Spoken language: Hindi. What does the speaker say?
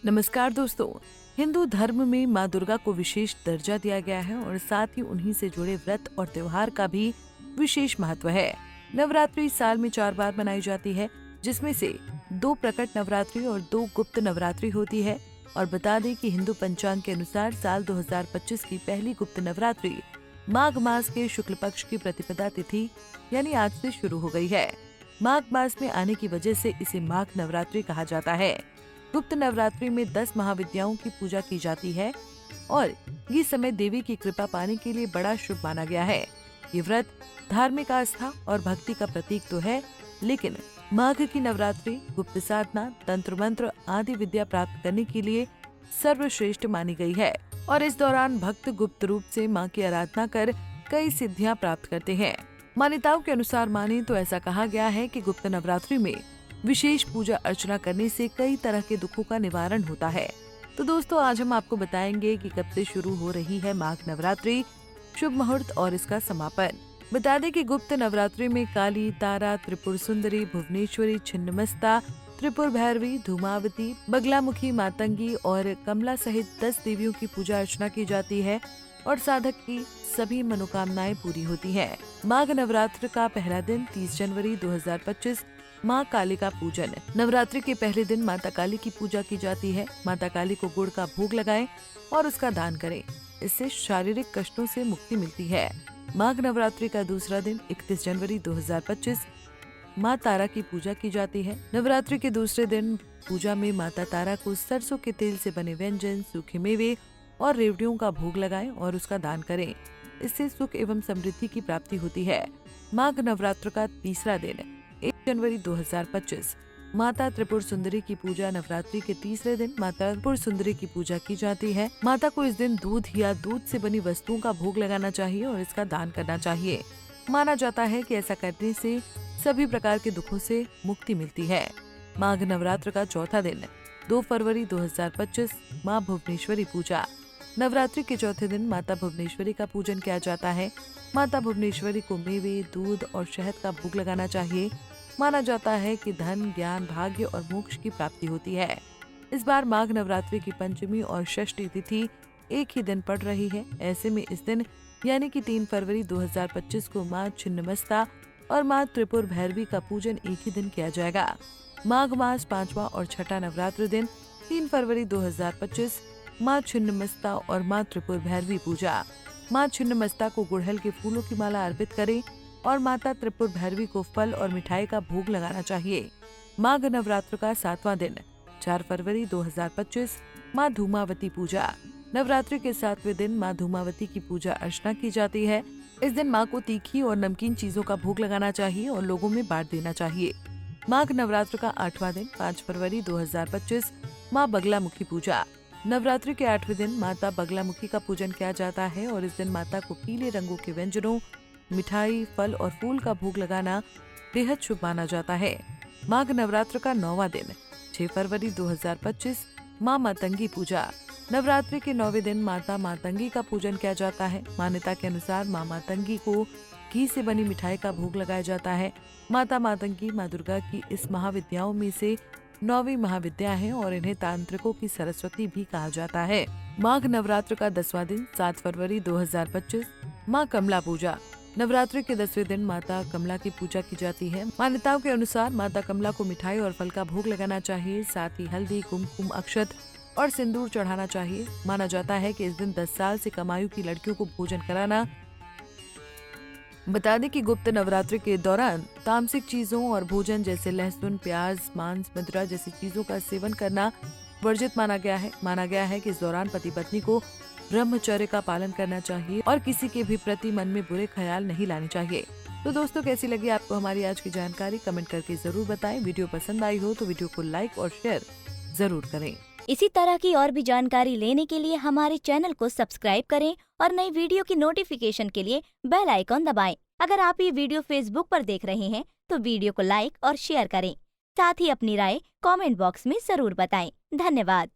नमस्कार दोस्तों। हिंदू धर्म में माँ दुर्गा को विशेष दर्जा दिया गया है और साथ ही उन्हीं से जुड़े व्रत और त्योहार का भी विशेष महत्व है। नवरात्रि साल में 4 बार मनाई जाती है, जिसमें से 2 प्रकट नवरात्रि और 2 गुप्त नवरात्रि होती है। और बता दें कि हिंदू पंचांग के अनुसार साल 2025 की पहली गुप्त नवरात्रि माघ मास के शुक्ल पक्ष की प्रतिपदा तिथि यानी आज से शुरू हो गई है। माघ मास में आने की वजह से इसे माघ नवरात्रि कहा जाता है। गुप्त नवरात्रि में 10 महाविद्याओं की पूजा की जाती है और ये समय देवी की कृपा पाने के लिए बड़ा शुभ माना गया है। ये व्रत धार्मिक आस्था और भक्ति का प्रतीक तो है, लेकिन माघ की नवरात्रि गुप्त साधना, तंत्र मंत्र आदि विद्या प्राप्त करने के लिए सर्वश्रेष्ठ मानी गई है। और इस दौरान भक्त गुप्त रूप से मां की आराधना कर कई सिद्धियां प्राप्त करते हैं। मान्यताओं के अनुसार माने तो ऐसा कहा गया है कि गुप्त नवरात्रि में विशेष पूजा अर्चना करने से कई तरह के दुखों का निवारण होता है। तो दोस्तों, आज हम आपको बताएंगे कि कब से शुरू हो रही है माघ नवरात्रि, शुभ मुहूर्त और इसका समापन। बता दें कि गुप्त नवरात्रि में काली, तारा, त्रिपुर सुंदरी, भुवनेश्वरी, छिन्नमस्ता, त्रिपुर भैरवी, धूमावती, बगलामुखी, मातंगी और कमला सहित 10 देवियों की पूजा अर्चना की जाती है और साधक की सभी मनोकामनाएं पूरी होती हैं। माघ नवरात्र का पहला दिन 30 जनवरी 2025 माँ काली का पूजन। नवरात्रि के पहले दिन माता काली की पूजा की जाती है। माता काली को गुड़ का भोग लगाएं और उसका दान करें। इससे शारीरिक कष्टों से मुक्ति मिलती है। माघ नवरात्रि का दूसरा दिन 31 जनवरी 2025 माँ तारा की पूजा की जाती है। नवरात्रि के दूसरे दिन पूजा में माता तारा को सरसों के तेल से बने व्यंजन, सूखे मेवे और रेवड़ियों का भोग लगाएं और उसका दान करें। इससे सुख एवं समृद्धि की प्राप्ति होती है। माघ नवरात्र का तीसरा दिन 1 जनवरी 2025 माता त्रिपुर सुंदरी की पूजा। नवरात्रि के तीसरे दिन माता त्रिपुर सुंदरी की पूजा की जाती है। माता को इस दिन दूध या दूध से बनी वस्तुओं का भोग लगाना चाहिए और इसका दान करना चाहिए। माना जाता है कि ऐसा करने से सभी प्रकार के दुखों से मुक्ति मिलती है। माघ नवरात्र का चौथा दिन 2 फरवरी 2025 माँ भुवनेश्वरी पूजा। नवरात्रि के चौथे दिन माता भुवनेश्वरी का पूजन किया जाता है। माता भुवनेश्वरी को मेवे, दूध और शहद का भोग लगाना चाहिए। माना जाता है कि धन, ज्ञान, भाग्य और मोक्ष की प्राप्ति होती है। इस बार माघ नवरात्रि की पंचमी और षष्ठी तिथि एक ही दिन पड़ रही है। ऐसे में इस दिन यानी कि 3 फरवरी 2025 को माँ छिन्नमस्ता और माँ त्रिपुर भैरवी का पूजन एक ही दिन किया जाएगा। माघ मास 5वां और छठा नवरात्र दिन 3 फरवरी 2025 माँ छिन्नमस्ता और माँ त्रिपुर भैरवी पूजा। माँ छिन्नमस्ता को गुड़हल के फूलों की माला अर्पित करें और माता त्रिपुर भैरवी को फल और मिठाई का भोग लगाना चाहिए। माघ नवरात्र का 7वां दिन 4 फरवरी 2025 माँ धूमावती पूजा। नवरात्रि के 7वें दिन माँ धूमावती की पूजा अर्चना की जाती है। इस दिन माँ को तीखी और नमकीन चीजों का भोग लगाना चाहिए और लोगों में बांट देना चाहिए। माघ नवरात्र का 8वां दिन 5 फरवरी 2025 माँ बगलामुखी पूजा। नवरात्रि के 8वें दिन माता बगलामुखी का पूजन किया जाता है और इस दिन माता को पीले रंगों के व्यंजनों, मिठाई, फल और फूल का भोग लगाना बेहद शुभ माना जाता है। माघ नवरात्र का 9वां दिन 6 फरवरी 2025 माँ मातंगी पूजा। नवरात्रि के 9वें दिन माता मातंगी का पूजन किया जाता है। मान्यता के अनुसार माँ मातंगी को घी से बनी मिठाई का भोग लगाया जाता है। माता मातंगी माँ दुर्गा की इस महाविद्याओं में से 9वीं महाविद्या है और इन्हें तांत्रिकों की सरस्वती भी कहा जाता है। माघ नवरात्र का 10वां दिन 7 फरवरी 2025 माँ कमला पूजा। नवरात्रि के 10वें दिन माता कमला की पूजा की जाती है। मान्यताओं के अनुसार माता कमला को मिठाई और फल का भोग लगाना चाहिए। साथ ही हल्दी, कुमकुम, अक्षत और सिंदूर चढ़ाना चाहिए। माना जाता है कि इस दिन 10 साल से कम आयु की लड़कियों को भोजन कराना। बता दें कि गुप्त नवरात्रि के दौरान तामसिक चीजों और भोजन जैसे लहसुन, प्याज, मांस, मदिरा जैसी चीजों का सेवन करना वर्जित माना गया है। माना गया है कि इस दौरान पति पत्नी को ब्रह्मचर्य का पालन करना चाहिए और किसी के भी प्रति मन में बुरे ख्याल नहीं लाने चाहिए। तो दोस्तों, कैसी लगी आपको हमारी आज की जानकारी, कमेंट करके जरूर बताएं। वीडियो पसंद आई हो तो वीडियो को लाइक और शेयर जरूर करें। इसी तरह की और भी जानकारी लेने के लिए हमारे चैनल को सब्सक्राइब करें और नई वीडियो की नोटिफिकेशन के लिए बेल आइकॉन दबाएं। अगर आप ये वीडियो फेसबुक पर देख रहे हैं तो वीडियो को लाइक और शेयर करें। साथ ही अपनी राय कमेंट बॉक्स में जरूर बताएं। धन्यवाद।